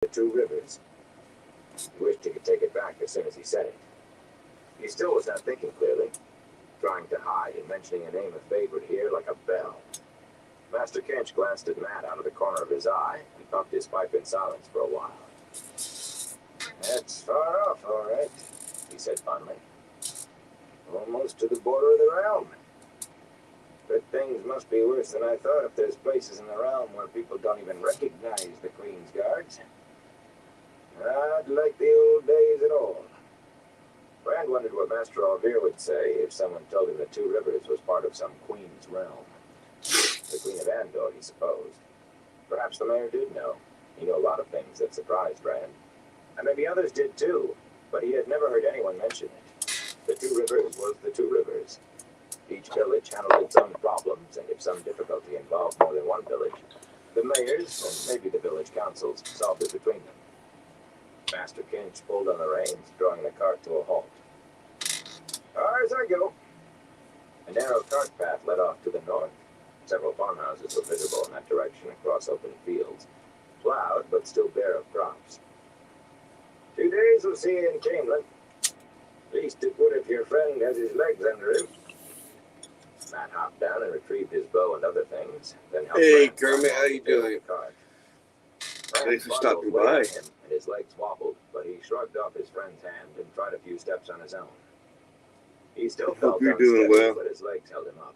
the Two Rivers. He wished he could take it back as soon as he said it. He still was not thinking clearly, trying to hide and mentioning a name of Fade would hear like a bell. Master Kinch glanced at Matt out of the corner of his eye and puffed his pipe in silence for a while. That's far off, all right, he said finally. Almost to the border of the realm. But things must be worse than I thought if there's places in the realm where people don't even recognize the Queen's Guards. Not like the old days at all. Brand wondered what Master Alvear would say if someone told him the Two Rivers was part of some Queen's realm. The Queen of Andor, he supposed. Perhaps the mayor did know. He knew a lot of things that surprised Brand. And maybe others did too, but he had never heard anyone mention it. The Two Rivers was the Two Rivers. Each village handled its own problems, and if some difficulty involved more than one village, the mayors, and maybe the village councils, solved it between them. Master Kinch pulled on the reins, drawing the cart to a halt. As I go. A narrow cart path led off to the north. Several farmhouses were visible in that direction across open fields, plowed but still bare of crops. 2 days we'll see you in Camelin. Least it would if your friend has his legs under him. Matt hopped down and retrieved his bow and other things, then helped Hey, Brand Kermit, how you doing? Thanks for stopping by. Him, and his legs wobbled, but he shrugged off his friend's hand and tried a few steps on his own. He still felt you're doing unsteady, well. but his legs held him up.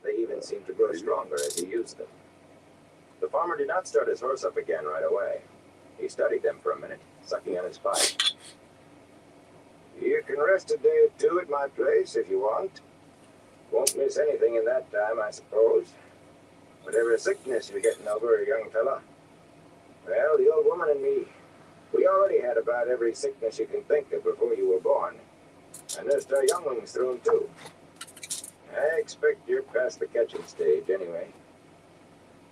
They even seemed to grow stronger as he used them. The farmer did not start his horse up again right away. He studied them for a minute, sucking on his pipe. You can rest a day or two at my place if you want. Won't miss anything in that time, I suppose. Whatever sickness you're getting over, young fella. Well, the old woman and me, we already had about every sickness you can think of before you were born. And nursed our younglings through 'em too. I expect you're past the catching stage anyway.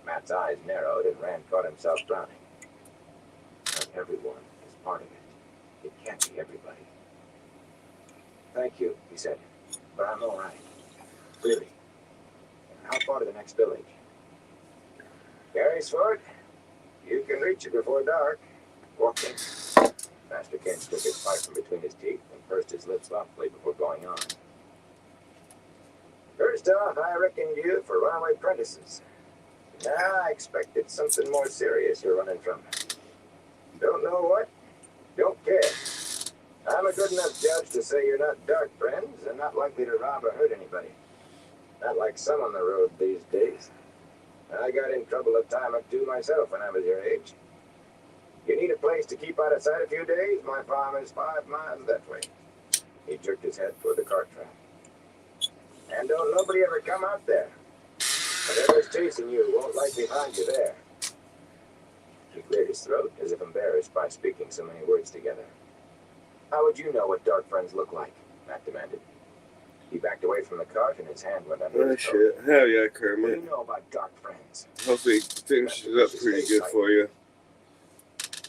Matt's eyes narrowed and Rand caught himself frowning. Not everyone is part of it. It can't be everybody. Thank you, he said, but I'm all right. Really. How far to the next village? Gary's Fort. You can reach it before dark. Walking. Master Kinch took his pipe from between his teeth and pursed his lips softly before going on. First off, I reckoned you for runaway apprentices. Now I expected something more serious you're running from. Don't know what? Don't care. I'm a good enough judge to say you're not dark friends and not likely to rob or hurt anybody. Not like some on the road these days. I got in trouble a time or two myself when I was your age. You need a place to keep out of sight a few days? My farm is 5 miles that way. He jerked his head toward the cart track. And don't nobody ever come out there. Whatever's chasing you won't likely find you there. He cleared his throat as if embarrassed by speaking so many words together. How would you know what dark friends look like? Matt demanded. He backed away from the cart and his hand went under his coat. Shit. Hell yeah, What do Kermit. you know about dark friends? Hopefully it finishes up pretty good for you.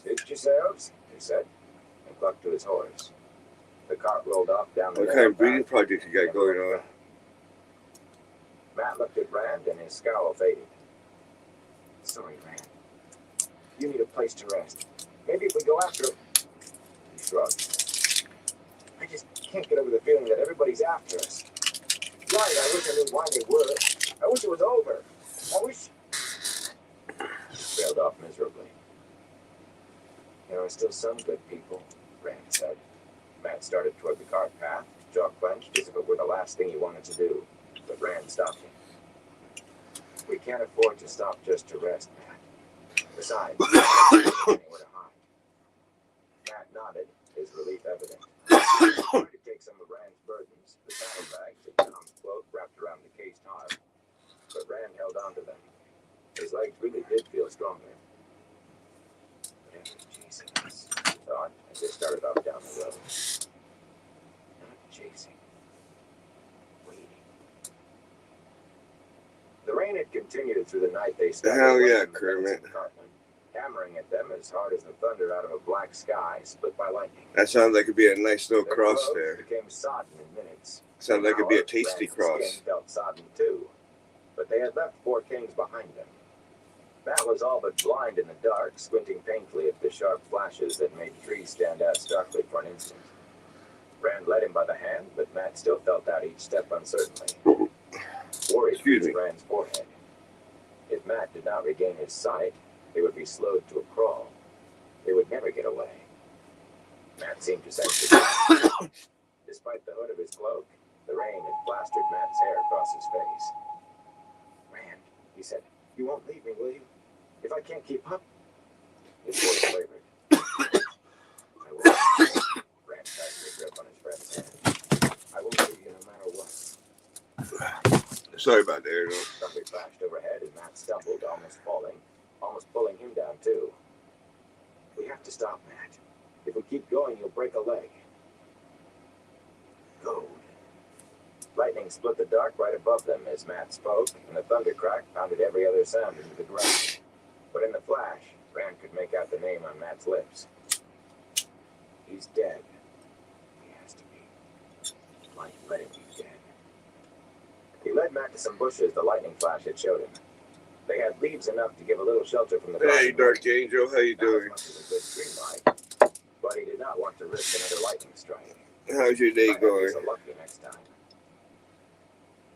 Fix yourselves, he said, and clucked to his horse. The cart rolled off down the What narrow kind of breeding path. project you got going on? Matt looked at Rand and his scowl faded. Sorry, Rand. You need a place to rest. Maybe if we go after him. He shrugged. I just can't get over the feeling that everybody's after us. Right, I wish I knew why they were. I wish it was over. I wish... He trailed off miserably. There are still some good people, Rand said. Matt started toward the cart path, jaw clenched as if it were the last thing he wanted to do. But Rand stopped him. We can't afford to stop just to rest, Matt. Besides, we don't have anywhere to hide. Matt nodded, his relief evident. He could take some of Rand's burdens, the saddlebags and Tom's cloak wrapped around the cased heart. But Rand held on to them. His legs really did feel stronger. Whatever's chasing us, he thought, as they started off down the road. Not chasing. Waiting. The rain had continued through the night they started. Hell yeah, Kermit. Hammering at them as hard as the thunder out of a black sky split by lightning. That sounds like it'd be a nice little Their cross clothes there. became sodden in minutes. Sounds like it'd be a An hour, tasty Rand's cross. skin felt sodden too, but they had left 4 kings behind them. Matt was all but blind in the dark, squinting painfully at the sharp flashes that made trees stand out starkly for an instant. Rand led him by the hand, but Matt still felt out each step uncertainly. Worry creased Rand's forehead. If Matt did not regain his sight, they would be slowed to a crawl. They would never get away. Matt seemed to sense it. Despite the hood of his cloak, the rain had plastered Matt's hair across his face. Rand, he said, you won't leave me, will you? If I can't keep up? His voice wavered. I won't. Rand tightened his grip on his friend's hand. I won't leave you no matter what. Sorry about that. Something flashed overhead and Matt stumbled, almost falling, almost pulling him down too. We have to stop, Matt. If we keep going, you'll break a leg. Gold. Lightning split the dark right above them as Matt spoke, and the thunder crack pounded every other sound into the ground. But in the flash, Rand could make out the name on Matt's lips. He's dead. He has to be. Let him be dead. He led Matt to some bushes the lightning flash had showed him. They had leaves enough to give a little shelter from the Hey, Dark Angel, how you doing? But he did not want to risk another lightning strike. How's your day going? So lucky next time.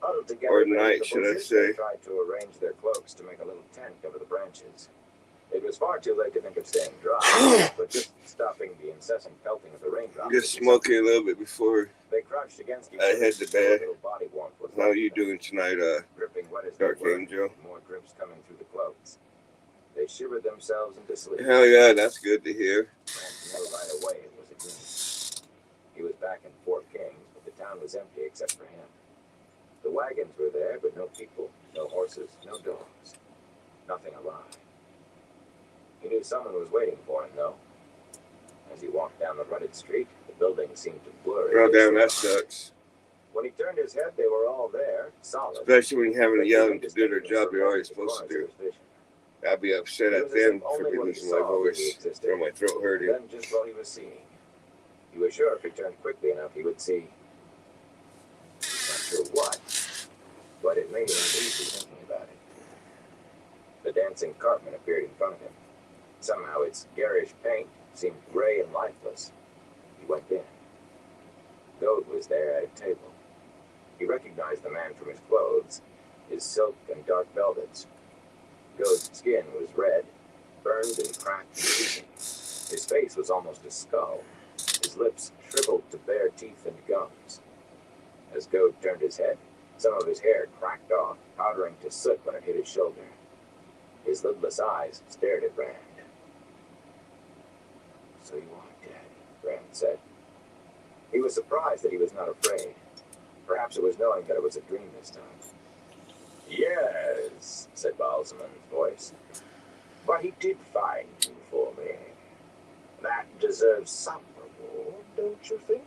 Huddled together, Or night, should I say? They tried to arrange their cloaks to make a little tent over the branches. It was far too late to think of staying dry, but just stopping the incessant pelting of the raindrops. Just smoking a little bit before they crouched against each I head to bed. body warmth. How are you doing tonight, gripping wet as Dark Angel? More grips coming through the cloaks. They shivered themselves into sleep. Hell yeah, that's good to hear. Rand knew right away it was a dream. He was back in Fort King, but the town was empty except for him. The wagons were there, but no people, no horses, no dogs. Nothing alive. He knew someone was waiting for him, though. As he walked down the rutted street, the buildings seemed to blur. Oh, damn, that sucks. When he turned his head, they were all there, solid. Especially when you haven't yelling to do their job they're always supposed to do. I'd be upset at them for losing my voice or my throat hurting. Then just what he was seeing. He was sure if he turned quickly enough, he would see. Not sure what, but it made him uneasy thinking about it. The dancing cartman appeared in front of him. Somehow its garish paint seemed gray and lifeless. He went in. Goad was there at a table. He recognized the man from his clothes, his silk and dark velvets. Goad's skin was red, burned and cracked and bleeding. His face was almost a skull, his lips shriveled to bare teeth and gums. As Goad turned his head, some of his hair cracked off, powdering to soot when it hit his shoulder. His lidless eyes stared at Rand. So you are dead, Rand said. He was surprised that he was not afraid. Perhaps it was knowing that it was a dream this time. Yes, said Balzaman's voice. But he did find you for me. That deserves some reward, don't you think?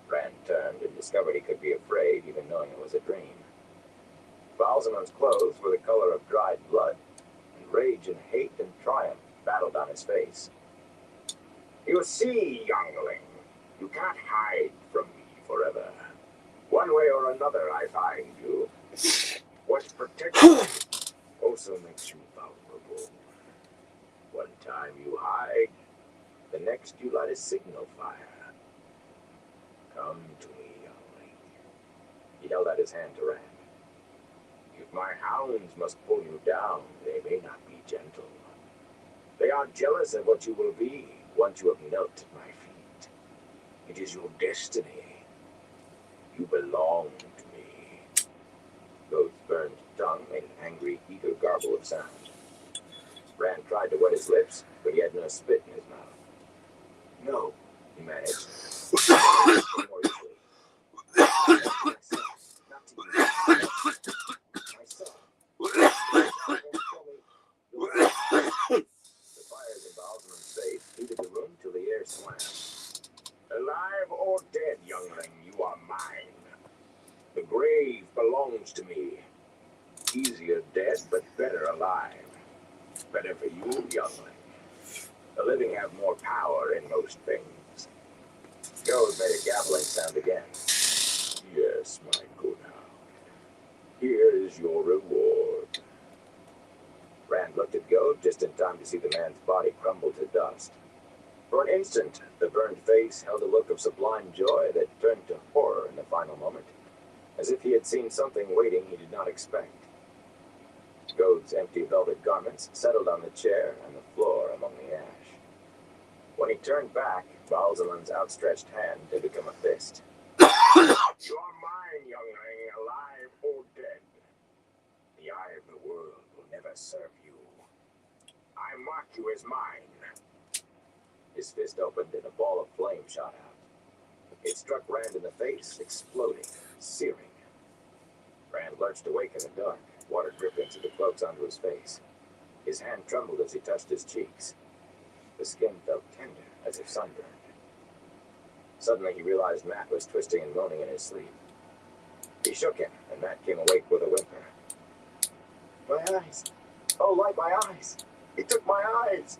Rand turned and discovered he could be afraid, even knowing it was a dream. Balzaman's clothes were the color of dried blood, and rage and hate and triumph battled on his face. You see, youngling, you can't hide from me forever. One way or another I find you. What protects you also makes you vulnerable. One time you hide, the next you light a signal fire. Come to me, youngling. He held out his hand to Rand. If my hounds must pull you down, they may not be gentle. They are jealous of what you will be once you have knelt at my feet. It is your destiny. You belong to me. Goad's burned tongue made an angry, eager garble of sound. Rand tried to wet his lips, but he had no spit in his mouth. No, he managed. More easily. Not to you. Myself. The fires in Balzaman's face heated the room till the air swam. Alive or dead, youngling, you are mine. The grave belongs to me. Easier dead, but better alive. Better for you, youngling. The living have more power in most things. Goad made a gabbling sound again. Yes, my good hound. Here is your reward. Rand looked at Goad just in time to see the man's body crumble to dust. For an instant, the burned face held a look of sublime joy that turned to horror in the final moment, as if he had seen something waiting he did not expect. Goad's empty velvet garments settled on the chair and the floor among the ash. When he turned back, Balzaman's outstretched hand had become a fist. You are mine, youngling, alive or dead. The eye of the world will never serve you. I mark you as mine. His fist opened and a ball of flame shot out. It struck Rand in the face, exploding, searing. Rand lurched awake in the dark, water dripping through the cloaks onto his face. His hand trembled as he touched his cheeks. The skin felt tender, as if sunburned. Suddenly he realized Matt was twisting and moaning in his sleep. He shook him, and Matt came awake with a whimper. My eyes! Oh, like my eyes! He took my eyes!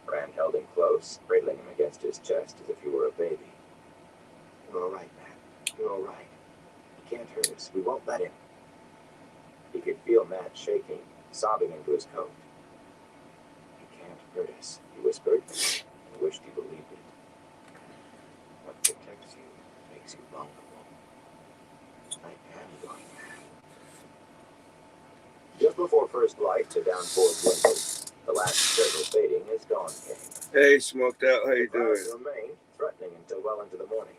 Rand held him close, cradling him against his chest as if he were a baby. You're all right, Matt. You're all right. He can't hurt us. We won't let him. He could feel Matt shaking, sobbing into his coat. He can't hurt us, he whispered, and wished he believed it. What protects you makes you vulnerable. I am going mad. Just before first light, the downpour dwindled. The last sizzle fading as dawn came. Hey, Smoked Out, how you The clouds doing? remained, threatening until well into the morning.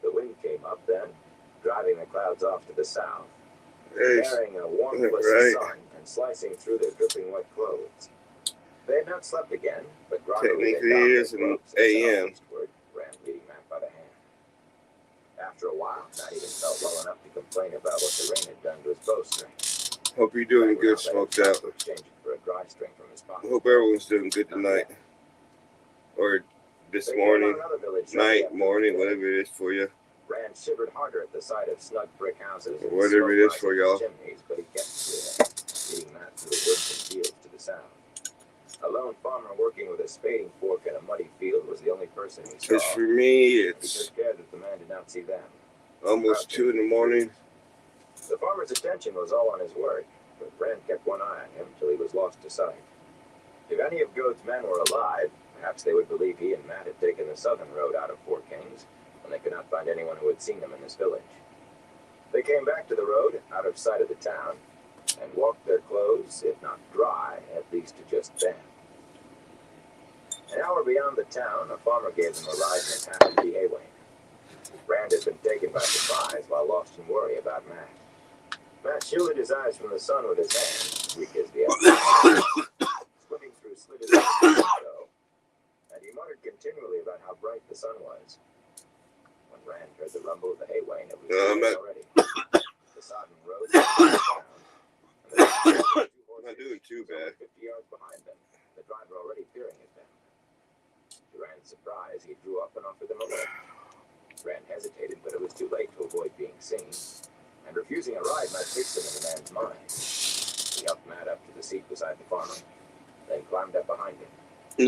The wind came up then, driving the clouds off to the south, Hey, carrying a warmless right. sun and slicing through their dripping wet clothes. They had not slept again, but groggily Technically they it is an AM. eastward, Rand leading Matt by the hand. After a while, Matt even felt well enough to complain about what the rain had done to his bowstring. Hope you're doing Rand would good, not let him Smoked Out. stop to exchange it for a dry string from his pocket. Hope everyone's doing good tonight. Or this They came on morning, another village shortly night, after morning, midday. whatever it is for you. Rand shivered harder at the sight of snug brick houses and Whatever it smoke is for rising y'all. from chimneys, but he kept clear, leading Matt through the woods and fields to the south. A lone farmer working with a spading fork in a muddy field was the only person he saw. Because for me, He it's took care that the man did not see them. almost 2 in the morning. The farmer's attention was all on his work, but Rand kept one eye on him till he was lost to sight. If any of Goad's men were alive, perhaps they would believe he and Matt had taken the southern road out of Four Kings, when they could not find anyone who had seen them in this village. They came back to the road, out of sight of the town, and walked their clothes, if not dry, at least to just damp. An hour beyond the town, a farmer gave them a ride in his half-empty hay wagon. Rand had been taken by surprise while lost in worry about Matt. Matt shielded his eyes from the sun with his hand, weak as the effort, squinting through slitted window, and he muttered continually about how bright the sun was. When Rand heard the rumble of the hay wain, it was too late already. The sodden road was down, and the two horses Not doing too was only bad. 50 yards behind them, the driver already peering at them. To Rand's surprise, he drew up and offered them a lift. Rand hesitated, but it was too late to avoid being seen, and refusing a ride might fix him in the man's mind. He helped Matt up to the seat beside the farmer, then climbed up behind him.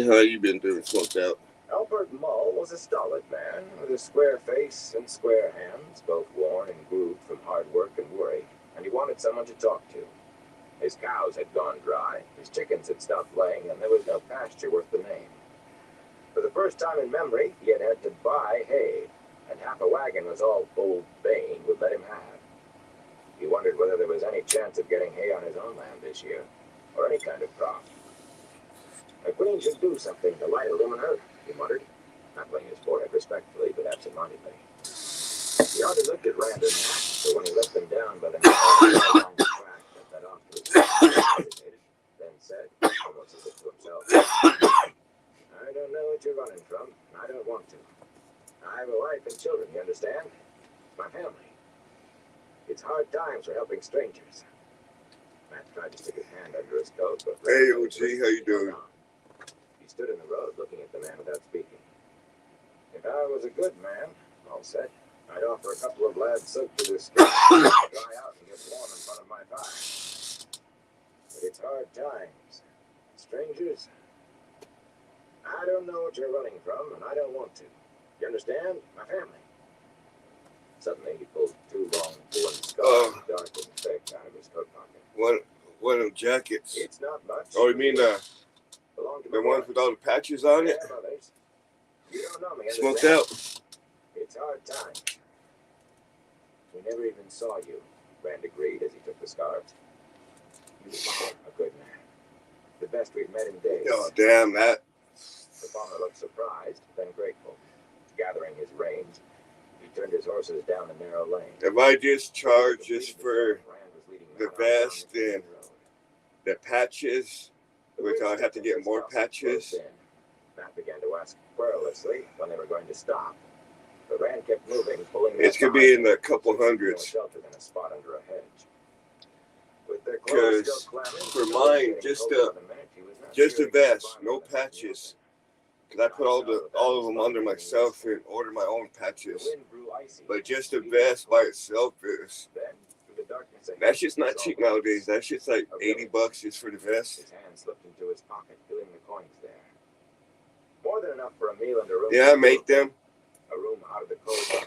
How you been doing, Smoked Out? Albert Mull was a stolid man, with a square face and square hands, both worn and grooved from hard work and worry, and he wanted someone to talk to. His cows had gone dry, his chickens had stopped laying, and there was no pasture worth the name. For the first time in memory, he had had to buy hay, and half a wagon was all old Bain would let him have. He wondered whether there was any chance of getting hay on his own land this year, or any kind of crop. McQueen should do something to light a lumen earth, he muttered, knuckling his forehead respectfully but absent-mindedly. He hardly looked at Rand and Matt, so when he let them down by the narrow along the track that led off to his he hesitated, then said, almost as if to himself, I don't know what you're running from, and I don't want to. I have a wife and children, you understand? My family. It's hard times for helping strangers. Matt tried to stick his hand under his coat, but Hey, Rand OG, how you doing? He stood in the road looking at the man without speaking. If I was a good man, Mull said, I'd offer a couple of lads soaked to their skin, dry out and get warm in front of my fire. But it's hard times. Strangers, I don't know what you're running from, and I don't want to. You understand? My family. Suddenly, he pulled two long, woolen scarves, dark and thick, out of his coat pocket. one of them jackets. It's not much. Oh, you mean the Belong to ones with all the patches on it? Yeah, brothers. You don't know me. Smoked understand? out. It's hard time. We never even saw you, Rand agreed as he took the scarves. You are a good man. The best we've met in days. Oh, damn that. The farmer looked surprised, then grateful. Gathering his reins, he turned his horses down the narrow lane. If I just charge just for the vest and the patches, which I'll have to get more patches. Matt began to ask querulously when they were going to stop. But Rand kept moving, pulling. It's gonna be in the couple hundreds. Shelter than a spot under a hedge. With their Because clothes still clamming, for mine, just a vest, no patches. Because I put all of them under myself and order my own patches. But just a vest by itself is that shit's not cheap nowadays. That shit's like $80 just for the vest. His hand slipped into his pocket, feeling the coins there. More than enough for a meal and a room. Yeah, I make them. A room out of the cold.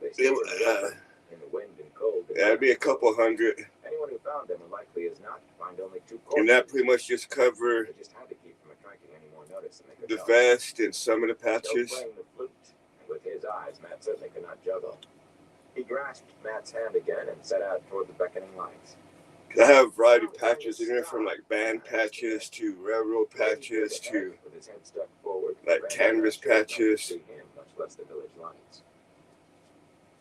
They stayed in the wind and cold. That'd be a couple hundred. Anyone who found them would likely as not find only two corpses. And that pretty much just cover They just had to keep from attracting any more notice than they could the help. vest and some of the Still patches. playing the flute, and with his eyes, Matt certainly could not juggle. He grasped Matt's hand again and set out toward the beckoning lights. I have a variety of patches in there, from like band patches to railroad patches to With his head stuck forward, like Rand canvas could not patches. see him, much less the village lights.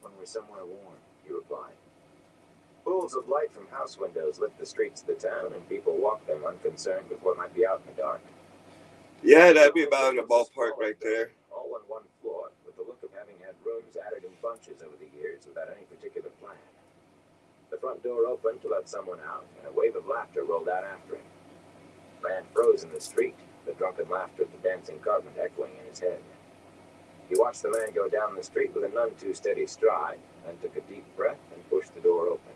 When we're somewhere warm, he replied. Pools of light from house windows lit the streets of the town, and people walked them unconcerned with what might be out in the dark. Yeah, that'd be about in the ballpark right there. All on one floor, with the look of having had rooms added in bunches over the years without any particular plan. The front door opened to let someone out, and a wave of laughter rolled out after him. Rand froze in the street, the drunken laughter of the dancing carpet echoing in his head. He watched the man go down the street with a none too steady stride, then took a deep breath and pushed the door open.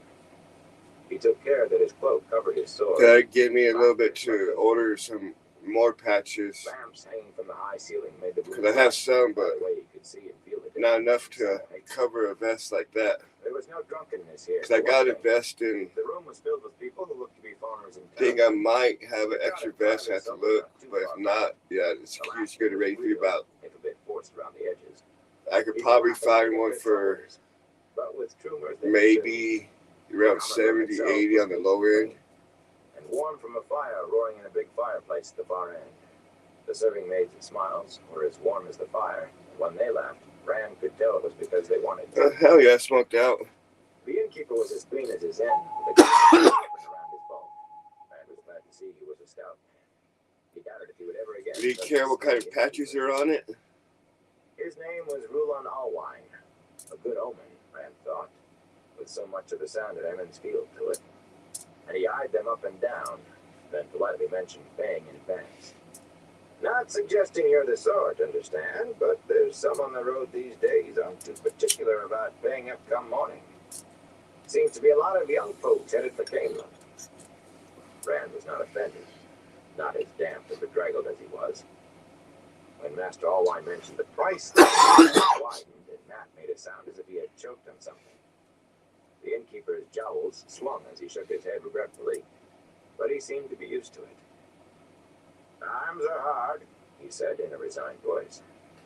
He took care that his cloak covered his sword. That'd give me a little bit to order some more patches. Lamps hanging from the high ceiling made the room Because I have some, but by the way you could see and feel the not difference. enough to cover a vest like that. There was no drunkenness here. Because I got a vest and The room was filled with people who looked to be farmers and think I might have an extra vest. I have to look, but if not, yeah, it's just gonna rate me about. if a bit forced around the edges. I could probably find one for But with Trumer, maybe around 70, 80 on the low end. and warm from a fire roaring in a big fireplace at the far end. The serving maids' smiles were as warm as the fire, and when they laughed, Rand could tell it was because they wanted to. Hell yeah, smoked out. The innkeeper was as clean as his inn, with a green apron around his bulk. Rand was glad to see he was a stout man. He doubted if he would ever again. Do you care what kind of patches are on it? His name was Rulon Alwine. A good omen, Rand thought, with so much of the sound of Emmons Field to it. And he eyed them up and down, then politely mentioned paying in advance. Not suggesting you're the sort, understand, but there's some on the road these days aren't too particular about paying up come morning. Seems to be a lot of young folks headed for Camelot. Rand was not offended, not as damp and bedraggled as he was. When Master Alwine mentioned the price, the widened, and Matt made a sound as if he had choked on something. The innkeeper's jowls swung as he shook his head regretfully, but he seemed to be used to it. Times are hard, he said in a resigned voice.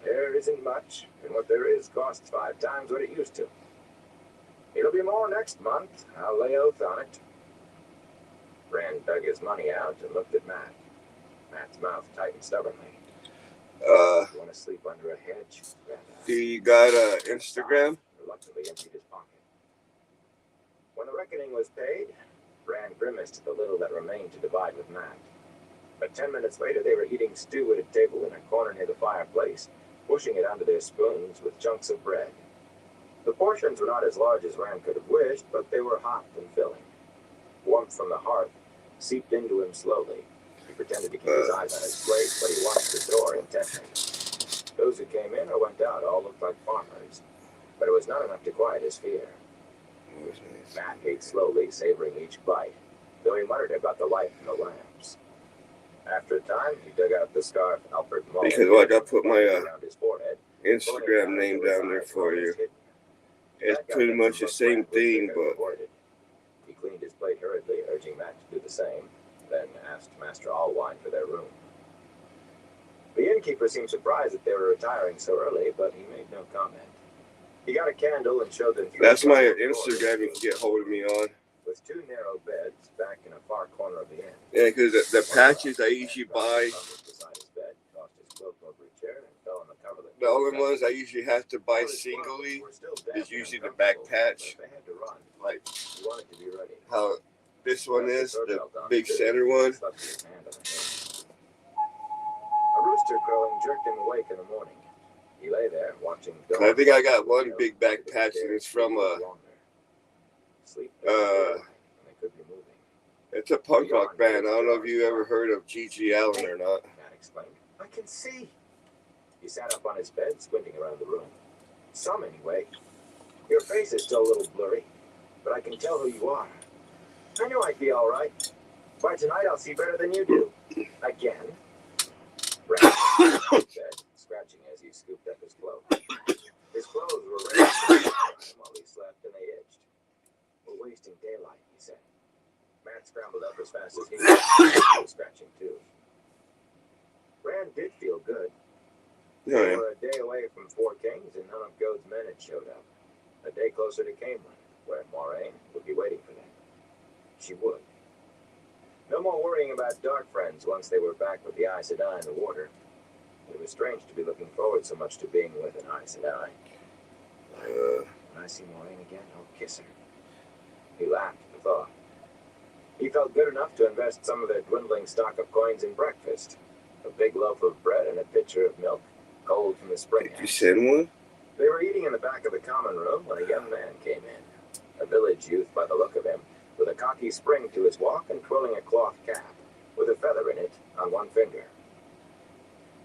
There isn't much, and what there is costs 5 times what it used to. It'll be more next month, I'll lay oath on it. Rand dug his money out and looked at Matt. Matt's mouth tightened stubbornly. You want to sleep under a hedge? Do you got Instagram? Reluctantly emptied his pocket. When the reckoning was paid, Rand grimaced at the little that remained to divide with Matt. But 10 minutes later, they were eating stew at a table in a corner near the fireplace, pushing it onto their spoons with chunks of bread. The portions were not as large as Rand could have wished, but they were hot and filling. Warmth from the hearth seeped into him slowly. He pretended to keep his eyes on his plate, but he watched the door intently. Those who came in or went out all looked like farmers, but it was not enough to quiet his fear. Matt ate slowly, savoring each bite, though he muttered about the light from the lamps. After a time, he dug out the scarf Alfred Mullen Because like I put my around his forehead, Instagram name down there for you. It's pretty much the same thing, but he cleaned his his plate hurriedly, urging Matt to do the same, then asked Master Allwine for their room. The innkeeper seemed surprised that they were retiring so early, but he made no comment. He got a candle and showed them. That's my Instagram. You can get hold of me on. With two narrow beds back in a far corner of the inn. Yeah, because the patches I usually buy, the only ones I usually have to buy singly is usually the back patch. Like how this one is, the big center one. A rooster crowing jerked him awake in the morning. He lay there watching. I think I got one big back patch, and it's from it's a punk rock band. I don't know if you ever heard of G.G. Allen or not. Matt exclaimed. I can see. He sat up on his bed, squinting around the room. Some anyway. Your face is still a little blurry, but I can tell who you are. I knew I'd be all right. By tonight, I'll see better than you do. Again. Rat said, scratching as he scooped up his clothes. His clothes were ready while he slept, and they itched. We're wasting daylight, he said. Matt scrambled up as fast as he could, scratching too. Rand did feel good. They were a day away from Four Kings, and none of Gode's men had showed up. A day closer to Camelin, where Moraine would be waiting for them. She would. No more worrying about dark friends once they were back with the Aes Sedai in the water. It was strange to be looking forward so much to being with an Aes Sedai. When I see Moraine again, I'll kiss her. He laughed at the thought. He felt good enough to invest some of their dwindling stock of coins in breakfast. A big loaf of bread and a pitcher of milk, cold from the spring. Did you send one? They were eating in the back of the common room when a young man came in. A village youth by the look of him, with a cocky spring to his walk and twirling a cloth cap, with a feather in it on one finger.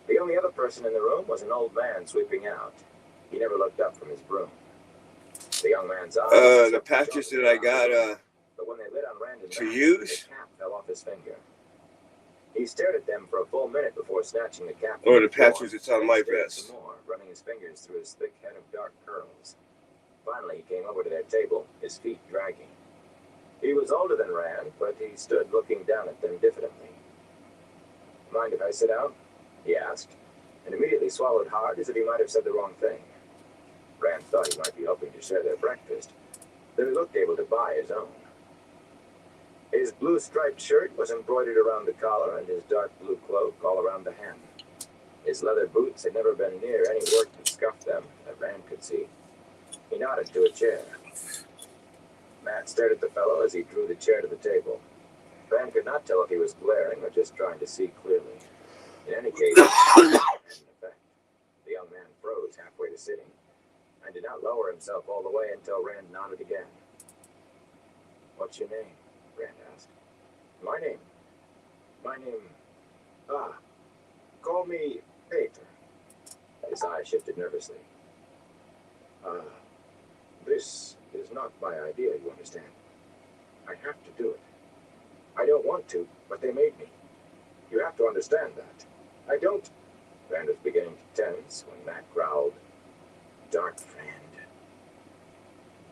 The only other person in the room was an old man sweeping out. He never looked up from his broom. The young man's eyes... the patches that I got, but when they lit on Rand to use? The cap fell off his finger. He stared at them for a full minute before snatching the cap. Or the patches that's on my vest. Some more, running his fingers through his thick head of dark curls. Finally, he came over to their table, his feet dragging. He was older than Rand, but he stood looking down at them diffidently. Mind if I sit down? He asked, and immediately swallowed hard as if he might have said the wrong thing. Rand thought he might be hoping to share their breakfast, then he looked able to buy his own. His blue striped shirt was embroidered around the collar and his dark blue cloak all around the hem. His leather boots had never been near any work that scuffed them, that Rand could see. He nodded to a chair. Matt stared at the fellow as he drew the chair to the table. Rand could not tell if he was glaring or just trying to see clearly. In any case, it had an effect. The young man froze halfway to sitting and did not lower himself all the way until Rand nodded again. What's your name? Rand asked. My name? Call me Peter. His eyes shifted nervously. This is not my idea, you understand. I have to do it. I don't want to, but they made me. You have to understand that. I don't... Rand was beginning to tense when Matt growled, Dark friend.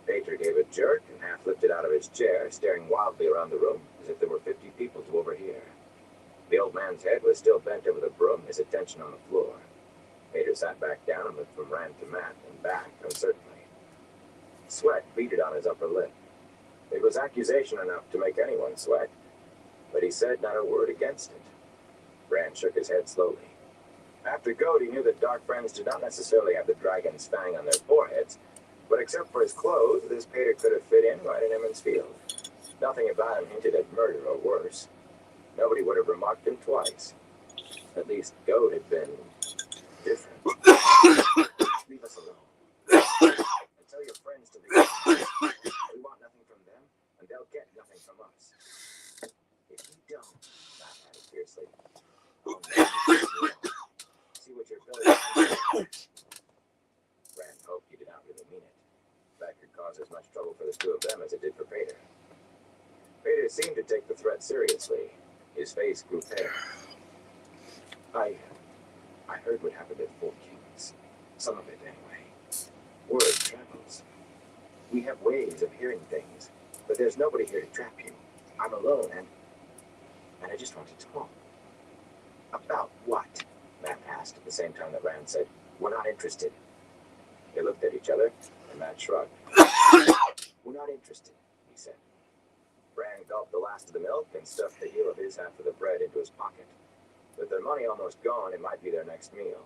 Peter gave a jerk and half lifted out of his chair, staring wildly around the room as if there were 50 people to overhear. The old man's head was still bent over the broom, his attention on the floor. Peter sat back down and looked from Rand to Matt and back uncertainly. Sweat beaded on his upper lip. It was accusation enough to make anyone sweat, but he said not a word against it. Rand shook his head slowly. After Gode, he knew that dark friends did not necessarily have the dragon's fang on their foreheads, but except for his clothes, this Peter could have fit in right in Emmons Field. Nothing about him hinted at murder or worse. Nobody would have remarked him twice. At least Gode had been different. Leave us alone. And tell your friends to leave us alone. We want nothing from them, and they'll get nothing from us. If you don't, Matt added fiercely. See what your belly is. Rand hoped he did not really mean it. That could cause as much trouble for the two of them as it did for Peter. Peter seemed to take the threat seriously. His face grew pale. I heard what happened at Four Kings. Some of it, anyway. Word travels. We have ways of hearing things, But there's nobody here to trap you. I'm alone, and I just want to talk. About what? Matt asked at the same time that Rand said, "We're not interested." They looked at each other, and Matt shrugged. "We're not interested," he said. Rand gulped the last of the milk and stuffed the heel of his half of the bread into his pocket. With their money almost gone, it might be their next meal.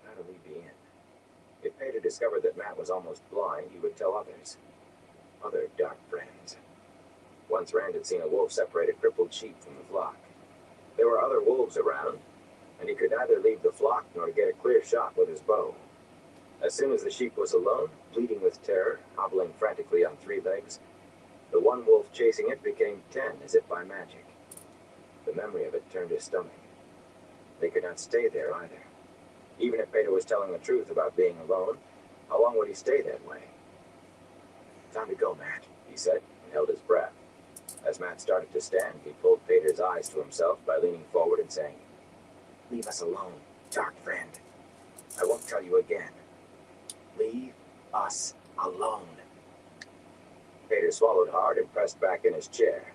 How do we be in? If Peter discovered that Matt was almost blind, he would tell others. Other dark friends. Once Rand had seen a wolf separate a crippled sheep from the flock. There were other wolves around, and he could neither leave the flock nor get a clear shot with his bow. As soon as the sheep was alone, bleeding with terror, hobbling frantically on 3 legs, the one wolf chasing it became 10 as if by magic. The memory of it turned his stomach. They could not stay there either. Even if Peter was telling the truth about being alone, how long would he stay that way? "Time to go, Matt," he said, and held his breath. As Matt started to stand, he pulled Peter's eyes to himself by leaning forward and saying, "Leave us alone, dark friend. I won't tell you again. Leave us alone." Peter swallowed hard and pressed back in his chair.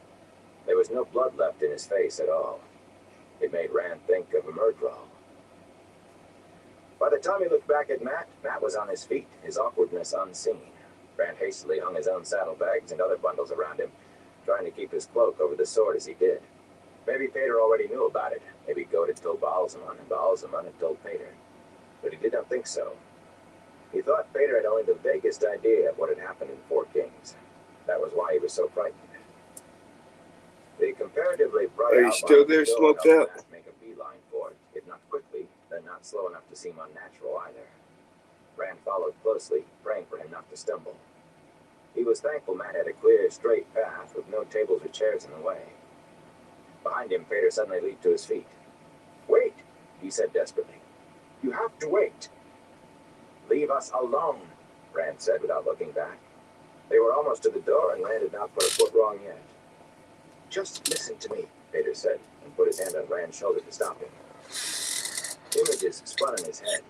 There was no blood left in his face at all. It made Rand think of a Murdral. By the time he looked back at Matt, Matt was on his feet, his awkwardness unseen. Rand hastily hung his own saddlebags and other bundles around him, trying to keep his cloak over the sword as he did. Maybe Peter already knew about it. Maybe Goat had told Baalzamon, and Baalzamon had told Peter. But he did not think so. He thought Peter had only the vaguest idea of what had happened in Four Kings. That was why he was so frightened. The comparatively bright Are you still there, smoked out? Matt make a beeline for it, if not quickly, then not slow enough to seem unnatural either. Rand followed closely, praying for him not to stumble. He was thankful Matt had a clear, straight path with no tables or chairs in the way. Behind him, Peter suddenly leaped to his feet. "Wait," he said desperately. "You have to wait." "Leave us alone," Rand said without looking back. They were almost to the door, and Rand had not put a foot wrong yet. "Just listen to me," Peter said, and put his hand on Rand's shoulder to stop him. Images spun in his head.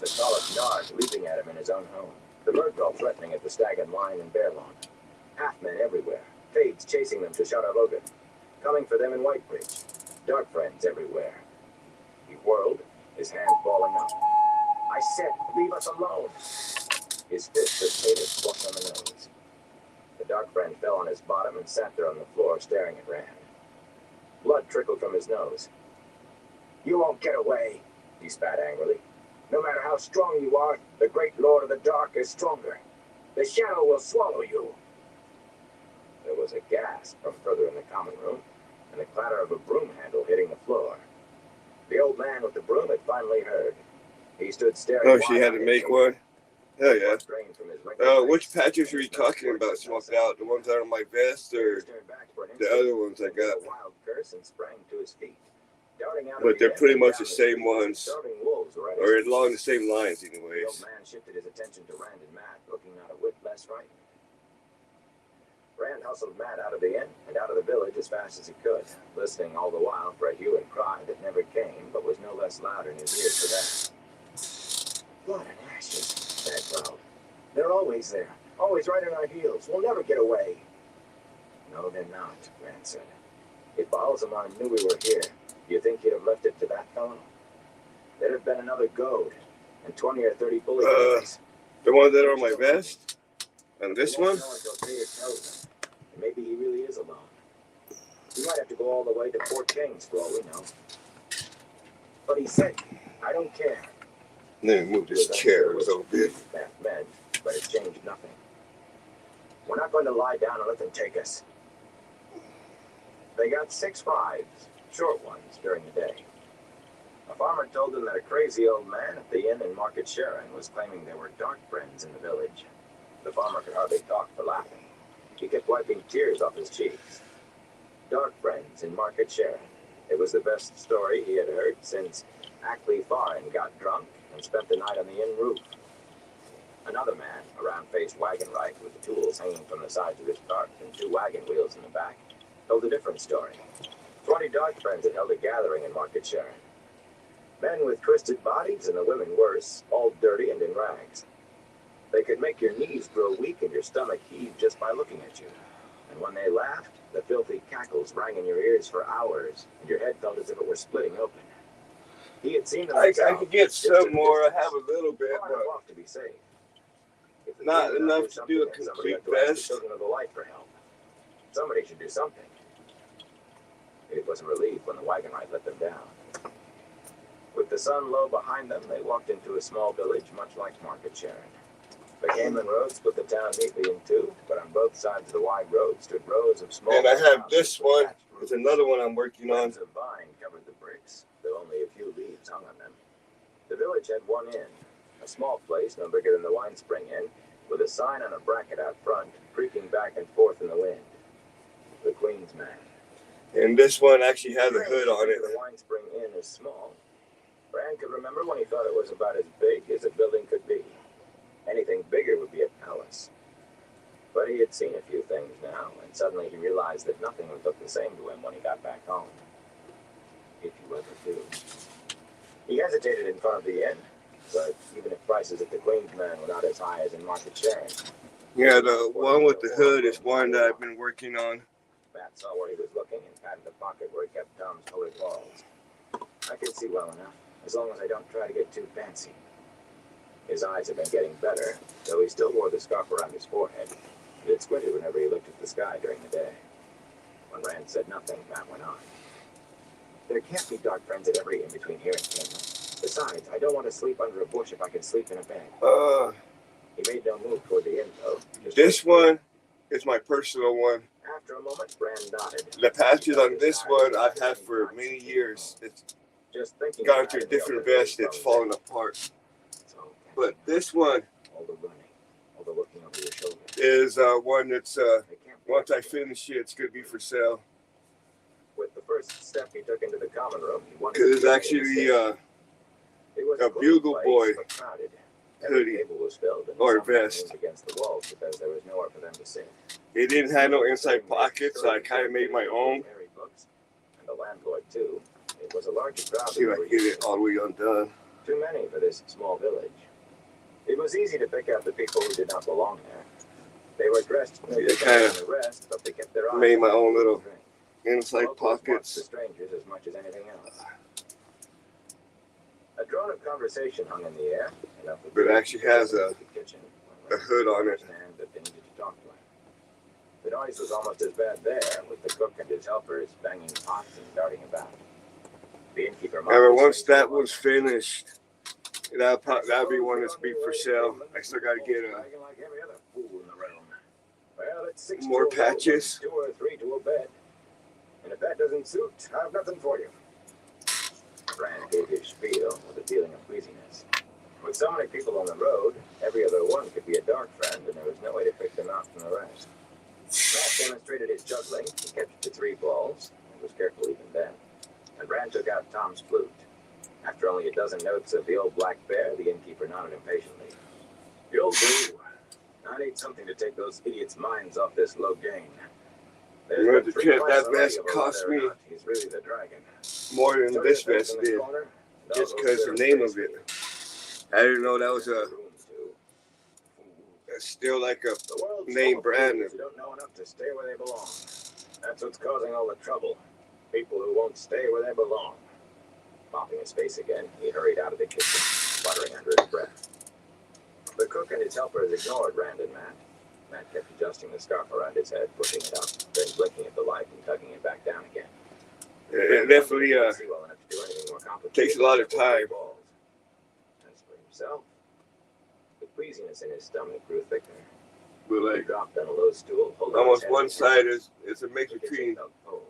The Tallest Nard leaping at him in his own home. The Murdral threatening at the Stag and Lion and Bear Lawn. Half-men everywhere. Fades chasing them to Shadar Logoth. Coming for them in Whitebridge. Dark friends everywhere. He whirled, his hand balling up. "I said, leave us alone." His fist of Peter squashed on the nose. The dark friend fell on his bottom and sat there on the floor staring at Rand. Blood trickled from his nose. "You won't get away," he spat angrily. "No matter how strong you are, the great Lord of the Dark is stronger. The shadow will swallow you." There was a gasp from further in the common room, and the clatter of a broom handle hitting the floor. The old man with the broom had finally heard. He stood staring. Oh, she had to make one? Hell yeah. Which patches are you talking about, smoked out? The ones out of my vest or the other ones I got? But they're pretty much the same ones, or along the same lines anyways. The old man shifted his attention to Rand and Matt, looking not a whit less frightened. Rand hustled Matt out of the inn and out of the village as fast as he could, listening all the while for a hue and cry that never came, but was no less loud in his ears for that. "Blood and ashes," Matt growled. "They're always there, always right on our heels. We'll never get away." "No, they're not," Rand said. "If Baalzamon knew we were here, do you think he'd have left it to that fellow? There'd have been another goad, and 20 or 30 bully guys. The ones that are on my vest? And this one? Maybe he really is alone. We might have to go all the way to Four Kings for all we know." "But he said, I don't care." Let me move this chair. It was so big. That meant, but it changed nothing. "We're not going to lie down and let them take us." They got 6 rides, short ones, during the day. A farmer told them that a crazy old man at the inn in Market Sharon was claiming there were dark friends in the village. The farmer could hardly talk for laughing. He kept wiping tears off his cheeks. Dark friends in Market Sharon. It was the best story he had heard since Ackley Farin got drunk and spent the night on the inn roof. Another man, a round-faced wagon-right with tools hanging from the sides of his cart and 2 wagon wheels in the back, told a different story. 20 dark friends had held a gathering in Market Sharon. Men with twisted bodies and the women worse, all dirty and in rags. They could make your knees grow weak and your stomach heave just by looking at you. And when they laughed, the filthy cackles rang in your ears for hours, and your head felt as if it were splitting open. He had seen them I himself, could get just some at more. I distance, have a little bit, far but enough off to be safe. If the not king did enough to something, do a then somebody complete had to ask the vest. children of the light for help. Somebody should do something. It was a relief when the wagon ride let them down. With the sun low behind them, they walked into a small village much like Market Sharon. The Canelan Road split the town neatly in two, but on both sides of the wide road stood rows of small. And I have houses this with one. thatched roofs. There's another one I'm working on. Branches of vine covered the bricks, though only a few leaves hung on them. The village had one inn, a small place no bigger than the Wine Spring Inn, with a sign on a bracket out front, creaking back and forth in the wind. The Queen's Man. And this one actually has a hood on it. The Wine Spring Inn is small. Brand could remember when he thought it was about as big as a building could be. Anything bigger would be a palace. But he had seen a few things now, and suddenly he realized that nothing would look the same to him when he got back home. If you ever do. He hesitated in front of the inn, but even if prices at the Queen's Man were not as high as in Market Sharon. Yeah, the one with the hood is one that I've been working on. Matt saw where he was looking and patted the pocket where he kept Tom's colored balls. I can see well enough, as long as I don't try to get too fancy. His eyes had been getting better, though he still wore the scarf around his forehead. He had squinted whenever he looked at the sky during the day. When Rand said nothing, Matt went on. There can't be dark friends at every inn between here and Canelan. Besides, I don't want to sleep under a bush if I can sleep in a bed. He made no move toward the inn, though. This one is my personal one. After a moment, Brand nodded. The patches on this one I've had for many years. It's just thinking gone to a different vest. It's fallen apart. But this one all the running, all the looking over your shoulder. is one that's once I finish it, it's gonna be for sale. With the first step he took into the common room, he wanted Because it's actually a bugle boy hoodie or vest. Against the walls because there was nowhere for them to sit. It didn't have no inside pocket, so I kind of made my own. And the landlord too. It was a larger crowd. See if I can get it all the way undone. Too many for this small village. It was easy to pick out the people who did not belong there. They were dressed no different than the rest, but they kept their eyes made my own little drink. inside Locals watched pockets. the strangers as much as anything else. A drone of conversation hung in the air. But it actually has a hood on it. That they needed to talk to him. The noise was almost as bad there, with the cook and his helpers banging pots and darting about. The innkeeper. However, once that was finished, that'll be one that's be for sale. I still got to get more patches. 2 or 3 to a bed. And if that doesn't suit, I have nothing for you. Brand gave his spiel with a feeling of queasiness. With so many people on the road, every other one could be a dark friend, and there was no way to pick them out from the rest. Matt demonstrated his juggling. He kept the 3 balls, and was careful even then. And Brand took out Tom's flute. After only a dozen notes of the old black bear, the innkeeper nodded impatiently. You'll do. I need something to take those idiots' minds off this low gain. That vest cost me He's really the dragon. more than this vest did, just because the name of it. I didn't know that was still like a name brand. Who don't know enough to stay where they belong. That's what's causing all the trouble. People who won't stay where they belong. Mopping his face again, he hurried out of the kitchen, sputtering under his breath. The cook and his helpers ignored Rand and Matt. Matt kept adjusting the scarf around his head, pushing it up, then blinking at the light and tugging it back down again. It definitely takes a lot of time. As for himself, the queasiness in his stomach grew thicker. But He like dropped on a low stool, holding almost his head one in side his is a mix hands. The kitchen between, felt cold.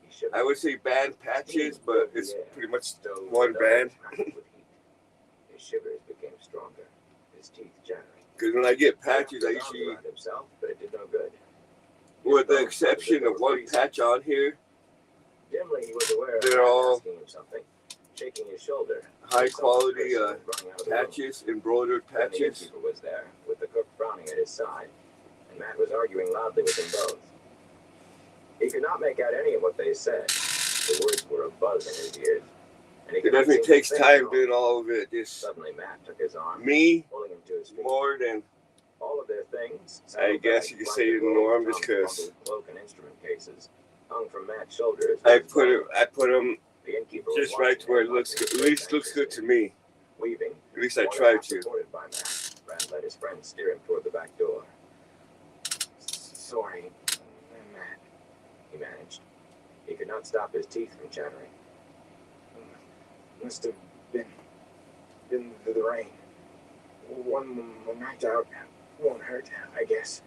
He shivered. I would say band patches, but it's pretty much Stove one the band. nose with heat. His shivers became stronger, his teeth chattering. Because when I get patches, I He armed usually, around himself, but it did no good. with the exception of one patch on here, Dimly, he was aware of they're all asking him something, shaking his shoulder. high quality Running out of the room. patches, embroidered Then the patches. innkeeper was there, with the cook frowning at his side, and Matt was arguing loudly with them both. He could not make out any of what they said. The words were a buzz in his ears. And he It could not definitely seem to takes think time at all. doing all of it. Just Suddenly, Matt took his arm, me pulling him to his feet. more than All of their things, I guess you could say the norm because cloak and instrument cases, hung from Matt's shoulders. I put them The innkeeper just right to where it looks good. At least looks good to me. Weaving. At least I tried to. Supported by Matt, Rand let his friend steer him toward the back door. Sorry, Matt, he managed. He could not stop his teeth from chattering. Must have been the rain. One night out won't hurt, I guess.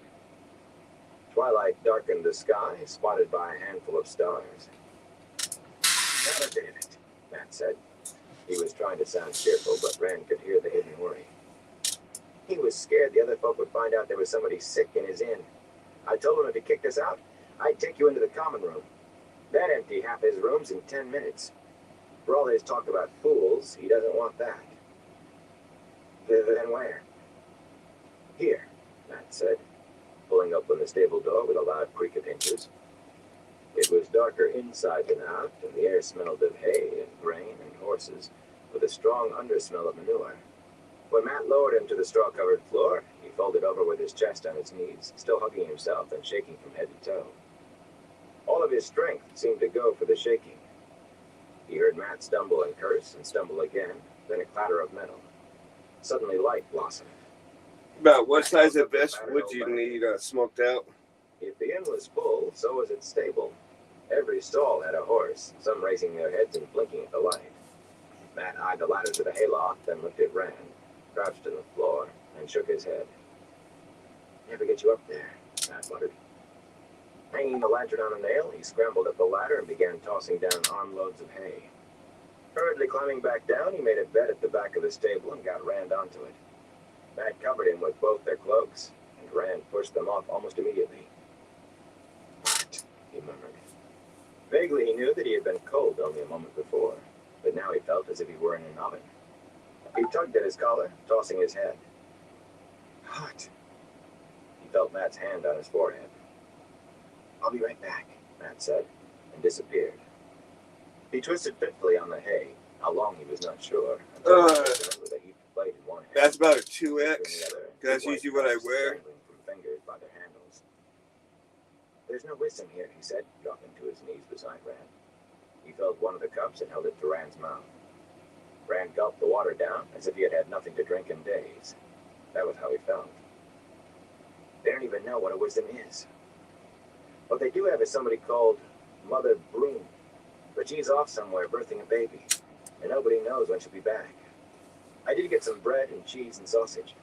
Twilight darkened the sky, spotted by a handful of stars. Not a bit of it, Matt said. He was trying to sound cheerful, but Rand could hear the hidden worry. He was scared the other folk would find out there was somebody sick in his inn. I told him if he kicked us out, I'd take you into the common room. That'd empty half his rooms in 10 minutes. For all his talk about fools, he doesn't want that. Then where? Here, Matt said, pulling open the stable door with a loud creak of hinges. It was darker inside than out, and the air smelled of hay and grain and horses, with a strong undersmell of manure. When Matt lowered him to the straw-covered floor, he folded over with his chest on his knees, still hugging himself and shaking from head to toe. All of his strength seemed to go for the shaking. He heard Matt stumble and curse and stumble again, then a clatter of metal. Suddenly light blossomed. About what size of vest would you need smoked out? If the inn was full, so was its stable. Every stall had a horse, some raising their heads and blinking at the light. Matt eyed the ladder to the hayloft, then looked at Rand, crouched on the floor, and shook his head. Never get you up there, Matt muttered. Hanging the lantern on a nail, he scrambled up the ladder and began tossing down armloads of hay. Hurriedly climbing back down, he made a bed at the back of the stable and got Rand onto it. Matt covered him with both their cloaks, and Rand pushed them off almost immediately. What? He murmured. Vaguely he knew that he had been cold only a moment before, but now he felt as if he were in an oven. He tugged at his collar, tossing his head. Hot. He felt Matt's hand on his forehead. I'll be right back, Matt said, and disappeared. He twisted fitfully on the hay, how long he was not sure, until he with a heaped plate in one hand. That's about a 2X. That's usually what I wear. From fingers by their handles. There's no wisdom here, he said, dropping to his knees beside Rand. He filled one of the cups and held it to Rand's mouth. Rand gulped the water down as if he had had nothing to drink in days. That was how he felt. They don't even know what a wisdom is. What they do have is somebody called Mother Broom. But she's off somewhere birthing a baby, and nobody knows when she'll be back. I did get some bread and cheese and sausage.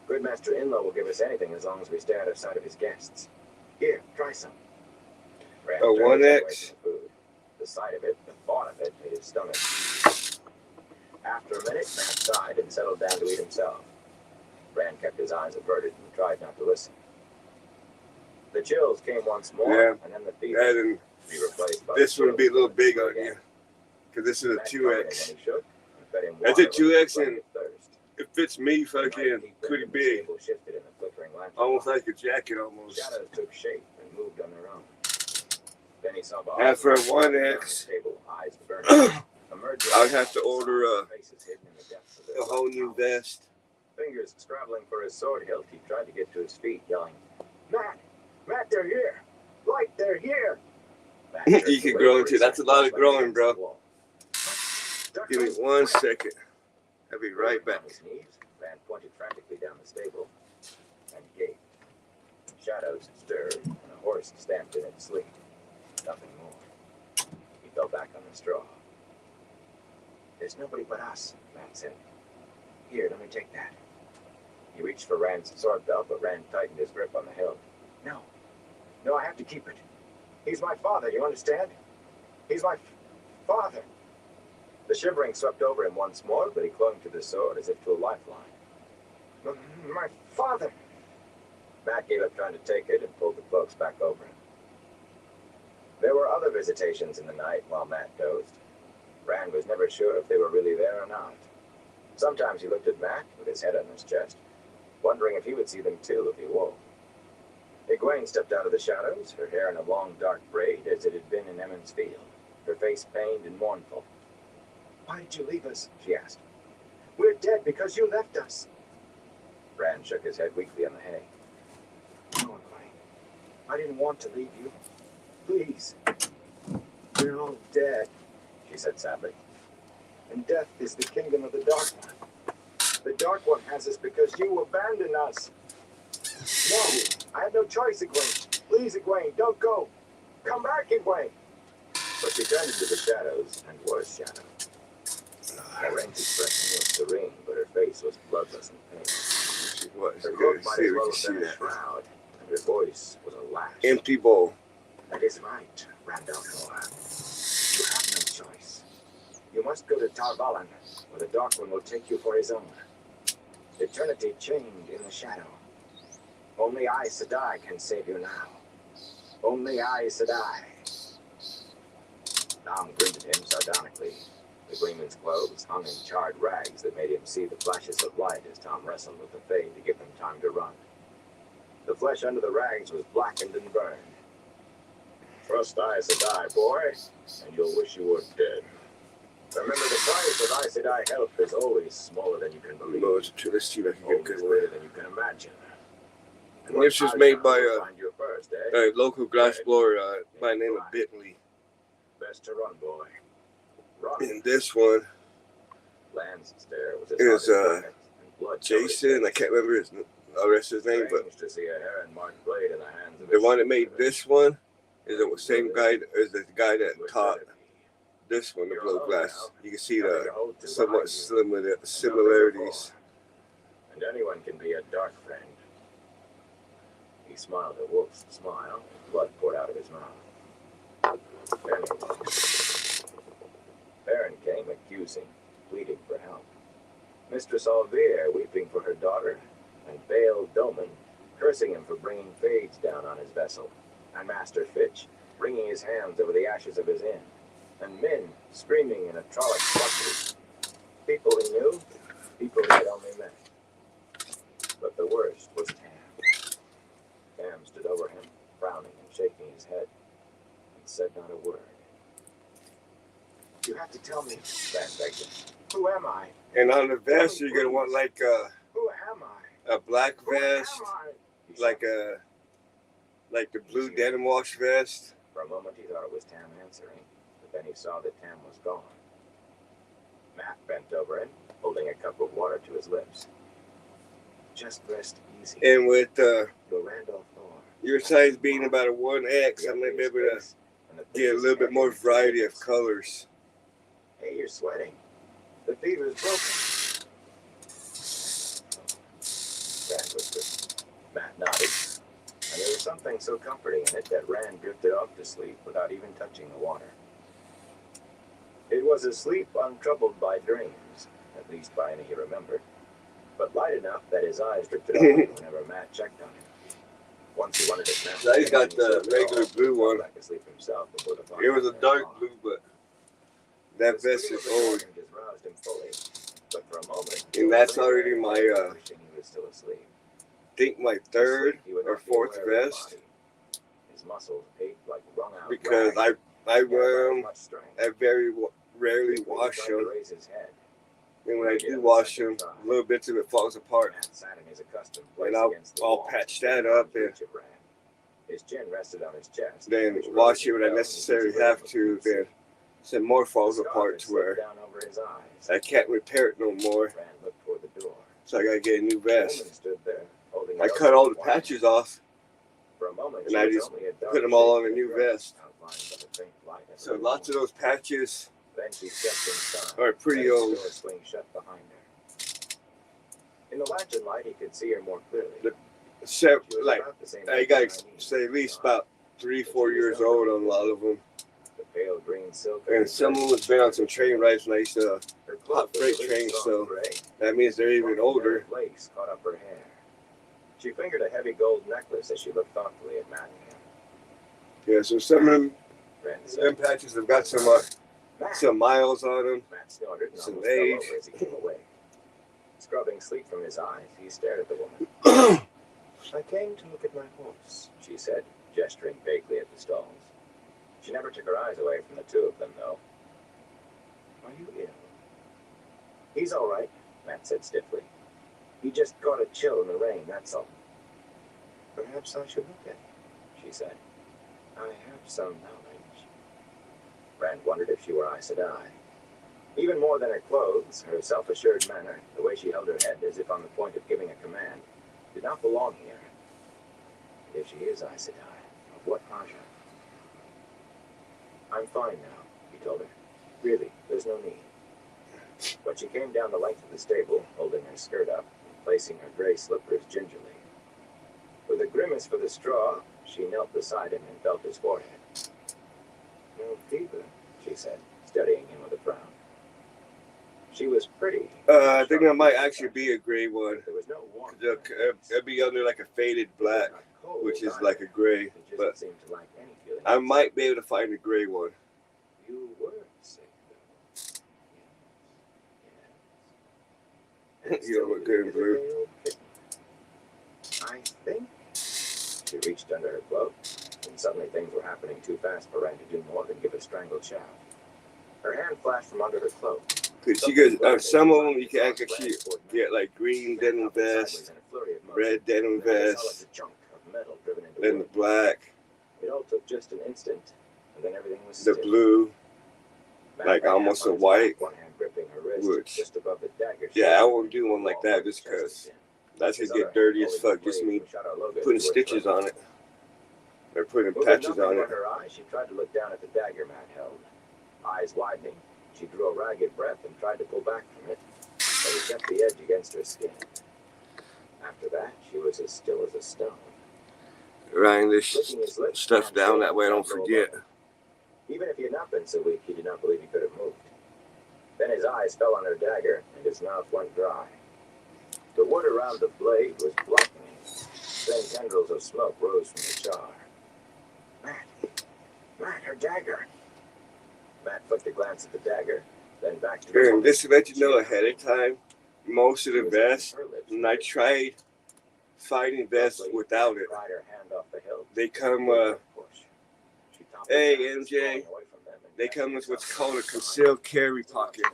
Good Master Inlaw will give us anything as long as we stay out of sight of his guests. Here, try some. Rand a 1X. The sight of it, the thought of it, made his stomach. After a minute, Matt sighed and settled down to eat himself. Rand kept his eyes averted and tried not to listen. The chills came once more, and then the fever. This one would be a little big on you, because this is a 2X. That's a 2X, and it fits me fucking pretty big. Almost like a jacket, almost. Shadows took shape and moved on their own. Then he saw and for a 1X, I'd have to order a whole new vest. Fingers scrabbling for his sword hilt, he tried to get to his feet, yelling, Matt! Matt, they're here! Light, they're here! You can grow into that's a lot of growing, bro. Give me 1 second. I'll be right back. Rand pointed frantically down the stable and gaped. Shadows stirred and a horse stamped in its sleep. Nothing more. He fell back on the straw. There's nobody but us, Matt said. Here, let me take that. He reached for Rand's sword belt, but Rand tightened his grip on the hilt. No, I have to keep it. He's my father, you understand? He's my father. The shivering swept over him once more, but he clung to the sword as if to a lifeline. My father! Matt gave up trying to take it and pulled the cloaks back over him. There were other visitations in the night while Matt dozed. Rand was never sure if they were really there or not. Sometimes he looked at Matt with his head on his chest, wondering if he would see them too if he woke. Egwene stepped out of the shadows, her hair in a long dark braid as it had been in Emond's field, her face pained and mournful. Why did you leave us? She asked. We're dead because you left us. Rand shook his head weakly on the hay. No, Elaine. I didn't want to leave you. Please. We're all dead, she said sadly. And death is the kingdom of the Dark One. The Dark One has us because you abandoned us. No, I have no choice, Egwene. Please, Egwene, don't go. Come back, Egwene. But she turned into the shadows and was shadow. Irene's expression was serene, but her face was bloodless and pale. Her cloak might as well have been a shroud, and her voice was a lash. Empty bowl. That is right, Randolph Moab. You have no choice. You must go to Tar Valon, where the Dark One will take you for his own. Eternity chained in the shadow. Only I, Sedai, can save you now. Only I, Sedai. Tom grinned at him sardonically. The Gleeman's clothes hung in charred rags that made him see the flashes of light as Tom wrestled with the Fade to give them time to run. The flesh under the rags was blackened and burned. Trust Aes Sedai, boy, and you'll wish you were dead. Remember, the price of Aes Sedai help is always smaller than you can believe. Let's see if I can get Always greater than you can imagine. And this was made by find you first, eh? a local glassblower by the name of Bentley. Best to run, boy. Run. And this one Lance stare was is Jason. I can't remember the rest of his name, but to see a heron-marked blade in the hands of the one that made this one is the same guy as the guy that taught this one to blow glass. You can see the somewhat similarities. And anyone can be a dark friend. He smiled a wolf's smile. Blood poured out of his mouth. Anyway. Baron came accusing, pleading for help. Mistress Alvear weeping for her daughter, and Bael Doman cursing him for bringing fades down on his vessel, and Master Fitch wringing his hands over the ashes of his inn, and Min screaming in a Trolloc buckley. People he knew, people he had only met. But the worst was Tam. Tam stood over him, frowning and shaking his head, and said not a word. You have to tell me, Van begged him. Who am I? And on the vest, you're gonna want like Who am I? a black Who vest, am I? like the blue denim wash vest. For a moment, he thought it was Tam answering, but then he saw that Tam was gone. Matt bent over him, holding a cup of water to his lips. Just rest easy. And with You're Randolph Thor. your size being about a 1X, I might be able to get a little bit more variety of colors. Hey, you're sweating. The fever's broken. Rand whispered. Matt nodded, and there was something so comforting in it that Rand drifted off to sleep without even touching the water. It was a sleep untroubled by dreams, at least by any he remembered, but light enough that his eyes drifted open whenever Matt checked on him. Once he wanted to snap. So he's got the regular blue one. Back asleep himself before the fire It was a got dark on. blue, but that vest is old. Just roused him fully, but for a moment, And that's already my, wishing he was still asleep. think my third He would or not be fourth aware of his vest, body. His muscles ached like wrung out because rags. I wear them. Much strength. I very rarely He wash tried to them. raise his head. And when I do wash them, little bits of it falls apart. Matt sat in his accustomed place And against the I'll wall, patch that up and reach of Rand. His chin rested on his chest. then which wash it rose when I and necessarily fell have into to. the Then some more falls The scar apart had to slipped where down over his eyes. I can't repair it no more. Rand looked toward the door. So I gotta get a new The woman vest. stood there, holding I the cut open all the wide. patches off, For a moment, and she I was just only a dark put them all shape on a in new dress, vest. outlined by the faint light of So the lots of moon. those patches Then she stepped inside. are pretty letting the old. door swing shut behind her. In the lantern light, he could see her more clearly. Except, She was like, about the same I age gotta as Nynaeve, say at least about 3-4 years old on a lot of them. the pale green silk. And some of them has been on some train rides when I used to. Her hot cloak was freight a rich trains, soft so gray. That means they're even older. Lace caught up her hair. She fingered a heavy gold necklace as she looked thoughtfully at Matt and him. Yeah, so some of them Rand said, them patches have got Matt. some miles on them. Matt snorted and Some almost fell age. over as he came away. Scrubbing sleep from his eyes, he stared at the woman. I came to look at my horse, she said, gesturing vaguely at the stalls. She never took her eyes away from the two of them, though. Are you ill? He's all right, Matt said stiffly. He just caught a chill in the rain, that's all. Perhaps I should look at it, she said. I have some knowledge. Rand wondered if she were Aes Sedai. Even more than her clothes, her self-assured manner, the way she held her head as if on the point of giving a command, did not belong here. And if she is Aes Sedai, of what Raja? I'm fine now, he told her. Really, there's no need. But she came down the length of the stable, holding her skirt up and placing her gray slippers gingerly. With a grimace for the straw, she knelt beside him and felt his forehead. No fever, she said, studying him with a frown. She was pretty. I think that might actually be a gray one. There was no warmth. It'd be under like a faded black, which is like a gray. But seemed to lack any feeling. I might be able to find a gray one. You were sick, though. Yes. You look good in blue. I think. She reached under her cloak, and suddenly things were happening too fast for Rand to do more than give a strangled shout. Her hand flashed from under her cloak. Cause she goes, some of them you can actually get like green denim vest, red denim vest, then the black, It all took just an instant, and then everything was the still. blue, like almost a white. One hand gripping her wrist Which- just above the dagger. Yeah, I won't do one like that just cause that's gonna get dirty as fuck. Just me putting stitches on it. Or putting patches on it. Her eyes, she tried to look down at the dagger Matt held. Eyes widening, she drew a ragged breath and tried to pull back from it, but it kept the edge against her skin. After that, she was as still as a stone. Writing this Licking his lips, stuff Rand down showed that way I don't himself forget. over. Even if he had not been so weak, he did not believe he could have moved. Then his eyes fell on her dagger, and his mouth went dry. The wood around the blade was blackening. Thin tendrils of smoke rose from the char. Matt, her dagger. Matt flicked a glance at the dagger, then back to And just to let you know ahead of time, most of the vests, and I tried finding vests without it. They come, hey, MJ, they come with what's called a concealed carry pocket.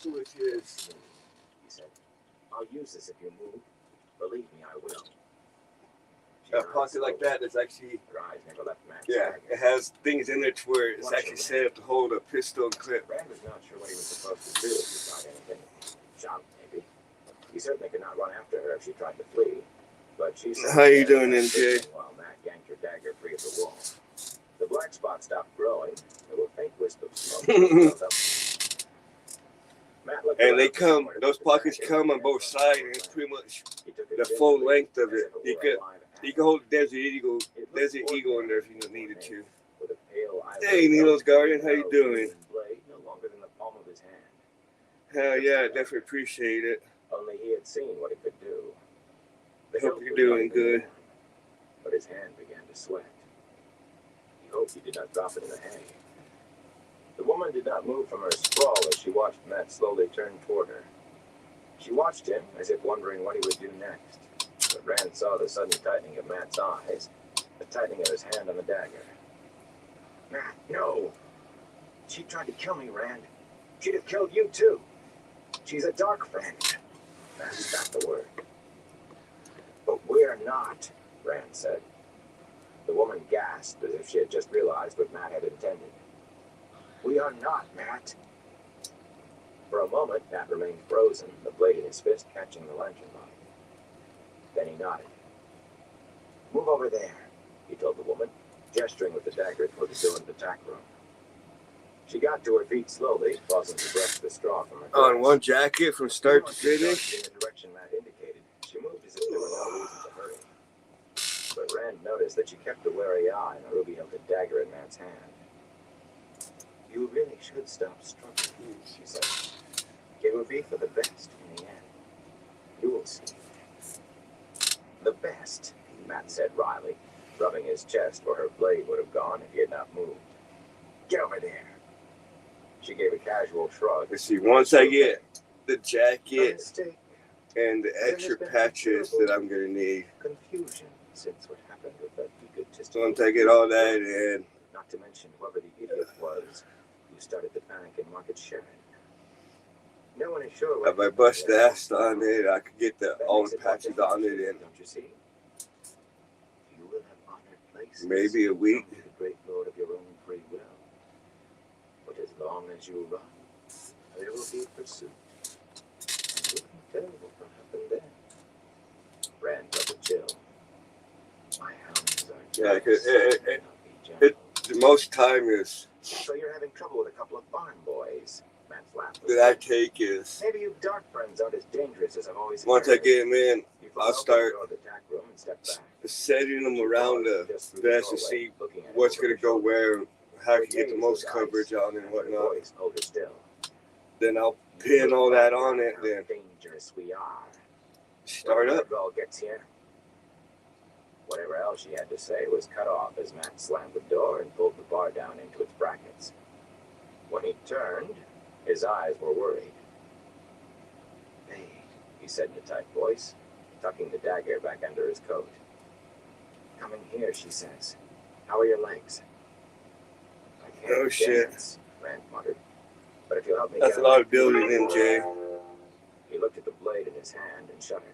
Which is, He said, I'll use this if you move. Believe me, I will. a pocket like that is actually, Her eyes never left Matt's yeah, dagger. it has things in there to where it's actually set up to hold a pistol and clip. Rand was not sure what he was supposed to do if he tried anything. Shout, maybe. He certainly could not run after her if she tried to flee. But she said, How you doing, MJ? While Matt yanked her dagger free of the wall. The black spot stopped growing. There were faint wisps of smoke. Built up. Matt looked And they around for come, somewhere to those put the pockets dagger, come on and both saw sides, it. and it's pretty much He took it the full gingerly, length of as it. if You were could, a live you act. can hold the Desert Eagle in there if you needed to. Hey, Neil's Guardian, how you doing? No longer than the palm of his hand. Hell yeah, I definitely appreciate it. Only he had seen what he could do. The Hope hilt you're was doing not even good. warm, but his hand began to sweat. He hoped he did not drop it in the hay. The woman did not move from her sprawl as she watched Matt slowly turn toward her. She watched him as if wondering what he would do next. But Rand saw the sudden tightening of Matt's eyes, the tightening of his hand on the dagger. Matt, no! She tried to kill me, Rand. She'd have killed you too. She's a dark friend. That's not the word. But we're not, Rand said. The woman gasped as if she had just realized what Matt had intended. We are not, Matt. For a moment, Matt remained frozen, the blade in his fist catching the lantern light. Then he nodded. Move over there, he told the woman, gesturing with the dagger toward the door of the tack room. She got to her feet slowly, pausing to brush the straw from her dress. On one jacket from start to The woman finish. started in the direction Matt indicated. She moved as if there were no reason to hurry. But Rand noticed that she kept a wary eye on the ruby-hilted dagger in Matt's hand. You really should stop struggling, she said. It will be for the best in the end. You will see. The best, Matt said wryly, rubbing his chest where her blade would have gone if he had not moved. Get over there. She gave a casual shrug. Let's see, once I get the A jacket mistake. and the extra patches that I'm gonna need. Confusion since what happened with that egotistical. So once I get all that in, Not to mention whoever the idiot was who started the panic in Market Sheridan. No one is sure If I bust the ass on it, I could get all the patches on it in don't you see? You will have honored places. maybe a week. From the great Lord of your own free will. But as long as you run, there will be pursuit. And who can tell what will happen then? Rand took a chill. My hounds are Yeah, jealous. 'cause It, the most time is So you're having trouble with a couple of farm boys. Matt's laughed. that I take is Maybe you dark friends aren't as dangerous as I've always once I heard. get them in, You I'll flung start open the door of the tack room and stepped back. setting them She around paused the just through the best to doorway, see looking at him what's over gonna her go shoulder. where, and how I Her can get the gaze most was coverage ice, on and and her whatnot. voice held her still. Then I'll You pin look all that right on now it, how then dangerous we are. start When up. Red Gull gets here. Whatever else she had to say was cut off as Matt slammed the door and pulled the bar down into its brackets. When he turned, his eyes were worried. Hey, he said in a tight voice, tucking the dagger back under his coat. Come in here, she says. How are your legs? I can't Oh, shit. dance, Rand muttered. But if you'll help me That's get a lot away. of building in, Jay. He looked at the blade in his hand and shuddered.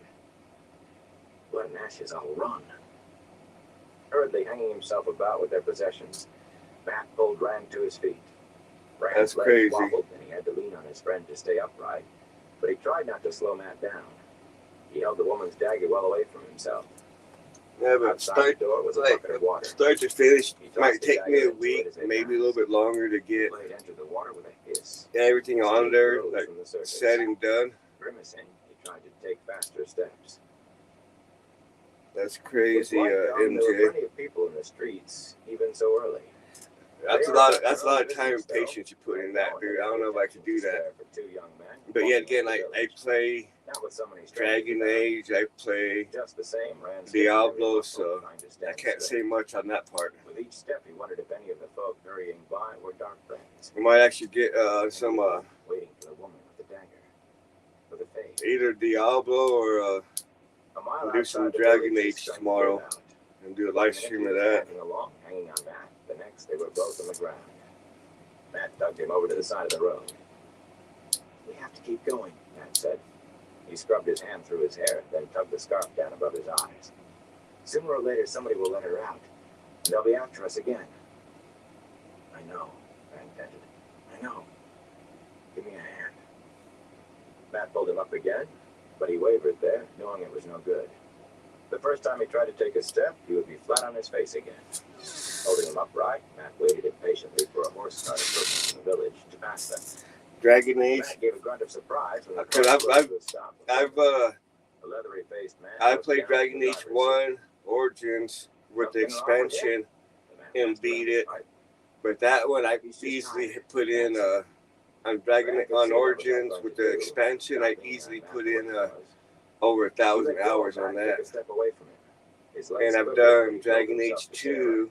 Blood and ashes, I'll run. Hurriedly hanging himself about with their possessions, Matt pulled Rand to his feet. Rand's That's legs crazy. wobbled, and he had to lean on his friend to stay upright, but he tried not to slow Matt down. He held the woman's dagger well away from himself. Yeah, but Outside the door was a bucket of water. start to finish He tossed might the take me a dagger into it week, as they maybe a little passed. bit longer to The get blade entered the water with a hiss. everything on Steam there, rose like from the surface. said and done. Grimacing, he tried to take faster steps. That's It was crazy, light dawn, there were MJ. plenty of people in the streets, even so early. That's a lot of time and patience you put in that, dude. I don't know if I could do that. For two young men But yet walking again, out I of the village. play Not with so many strangers Dragon about. Age, I play Just the same, Rand Diablo, so I can't say much on that part. With each step, he wondered if any of the folk hurrying by were dark friends, We might actually get some waiting for the woman with the dagger, with the fade. either Diablo or A mile we'll do outside some the Dragon village, Age the sun tomorrow. cleared out. and do a One live minute stream he of was that. tagging along, hanging on Matt. The next, they were both on the ground. Matt tugged him over to the side of the road. We have to keep going, Matt said. He scrubbed his hand through his hair, then tugged the scarf down above his eyes. Sooner or later, somebody will let her out, and they'll be after us again. I know, Rand panted. I know. Give me a hand. Matt pulled him up again, but he wavered there, knowing it was no good. The first time he tried to take a step, he would be flat on his face again. Holding him upright, Matt waited impatiently for a horse cart approaching from the village to pass them. Dragon Age. Matt gave a grunt of surprise when the Cause car I've rose to a stop. a leathery-faced man I looked played down Dragon at the Age driver's 1 Origins with the Something wrong with expansion, seat. The man and passed beat around it. the pipe. but that one I He's just easily tired. put in on Dragon on Origins with the expansion. I easily put in over 1,000 hours on that. And I've done Dragon Age 2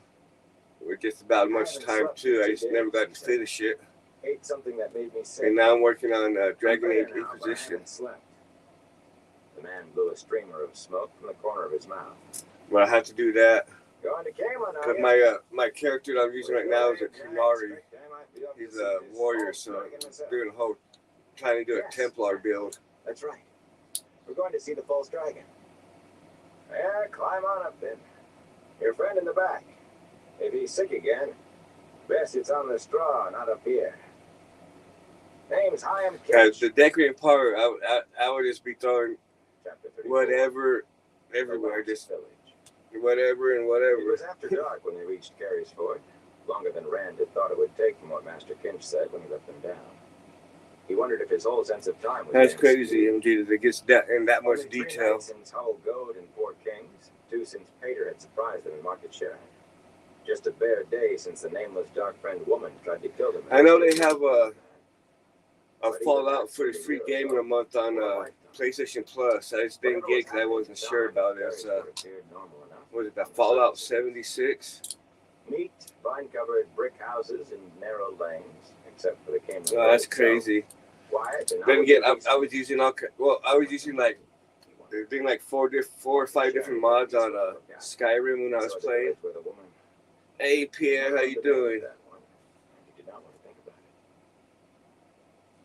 with just about as much time too. I just never got to finish it. Ate something that made me sick. And now I'm working on Dragon Age I'm better now, but I Inquisition. haven't slept. The man blew a streamer of smoke from the corner of his mouth. But I have to do that Going to Kama now. because my character that I'm using right now is a Kunari. He's a warrior, so I'm doing a whole trying to do a Templar build. That's right. We're going to see the false dragon. Yeah, climb on up then. Your friend in the back. If he's sick again, best it's on the straw, not up here. Name's Hyam Ketch. The decorating part, I would just be throwing Chapter 34. whatever The everywhere, last just village. whatever and It whatever. was after dark when they reached Carey's Ford, longer than Rand had thought it would take from what Master Kinch said when he let them down. He wondered if his whole sense of time was That's being crazy, MG, that it gets that in that much Only 3 detail. nights since Hull Goad and Fort Kings, 2 since Pater had surprised them in Market Sharon. Just a bare day since the nameless dark friend woman tried to kill them. I know they have a Fallout for the free game in a month on PlayStation Plus. I just didn't get it because I wasn't sure about it. It's, was it the Fallout 76? Neat, vine-covered brick houses and narrow lanes, except for the Cayman. Oh, that's crazy. Quiet and Then again, I was using I was using like they're doing like 4 or 5 different mods on Skyrim when I was playing. Hey Pierre, how you doing?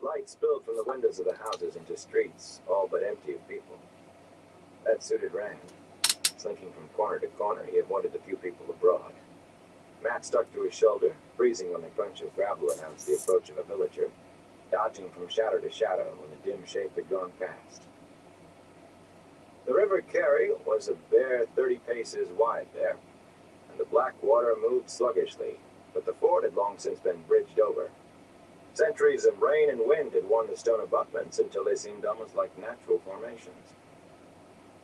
Light spilled from the windows of the houses into streets, all but empty of people. That suited Rand. Slinking from corner to corner, he avoided the few people abroad. Matt stuck to his shoulder, freezing when a crunch of gravel announced the approach of a villager, dodging from shadow to shadow when the dim shape had gone past. The River Carey was a bare 30 paces wide there, and the black water moved sluggishly, but the ford had long since been bridged over. Centuries of rain and wind had worn the stone abutments until they seemed almost like natural formations.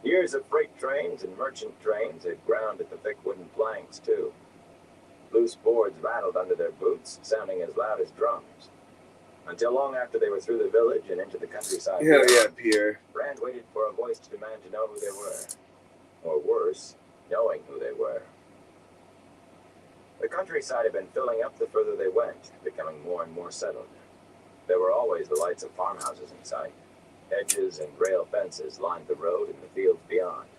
Years of freight trains and merchant trains had ground at the thick wooden planks, too. Loose boards rattled under their boots, sounding as loud as drums. Until long after they were through the village and into the countryside. Yeah, Pierre. Rand waited for a voice to demand to know who they were. Or worse, knowing who they were. The countryside had been filling up the further they went, becoming more and more settled. There were always the lights of farmhouses in sight. Hedges and rail fences lined the road and the fields beyond.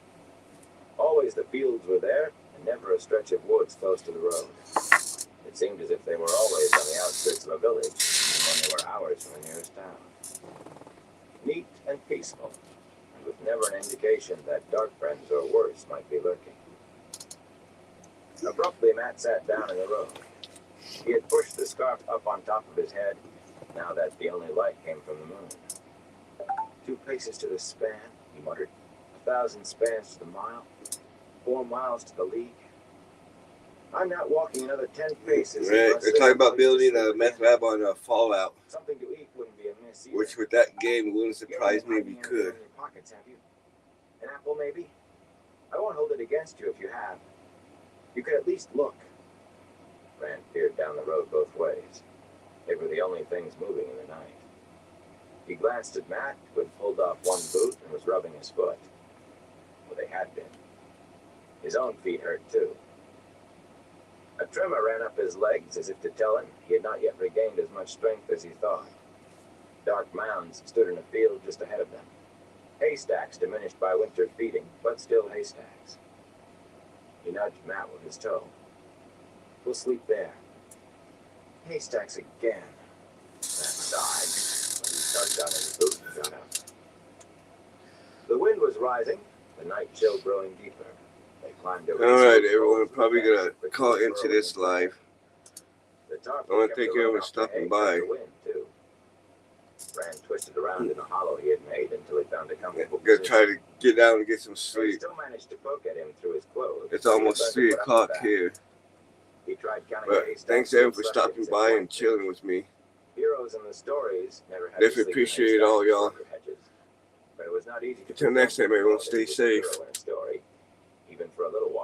Always the fields were there, and never a stretch of woods close to the road. It seemed as if they were always on the outskirts of a village, even when they were hours from the nearest town. Neat and peaceful, and with never an indication that dark friends or worse might be lurking. Abruptly, Matt sat down in the road. He had pushed the scarf up on top of his head, now that the only light came from the moon. 2 paces to the span, he muttered. 1,000 spans to the mile. 4 miles to the league. I'm not walking another 10 paces. Right, they're talking about building a meth lab on Fallout. Something to eat wouldn't be amiss either. Which, with that game, wouldn't surprise me if you could. In your pockets, have you? An apple, maybe? I won't hold it against you if you have. You could at least look. Rand peered down the road both ways. They were the only things moving in the night. He glanced at Matt, who had pulled off one boot and was rubbing his foot. Well, they had been. His own feet hurt, too. A tremor ran up his legs as if to tell him he had not yet regained as much strength as he thought. Dark mounds stood in a field just ahead of them. Haystacks diminished by winter feeding, but still haystacks. He nudged Matt with his toe. We'll sleep there. Haystacks again. Matt sighed, but he tugged on his boot and got up. The wind was rising, the night chill growing deeper. They climbed over. Alright, everyone, probably gonna call into this live. I want to thank everyone for stopping by. Rand twisted around in a hollow he had made until he found a comfortable I'm gonna position. try to get down and get some He sleep. still managed to poke at him through his clothes. It's almost 3 o'clock here. He tried counting But haystacks thanks everyone for and stopping selections by at and once. chilling with me. Heroes in the stories never had to Definitely sleep in appreciate haystacks all y'all. or hedges. But it was not easy to Until next time, everyone, stay be a hero safe. in a story, even for a little while.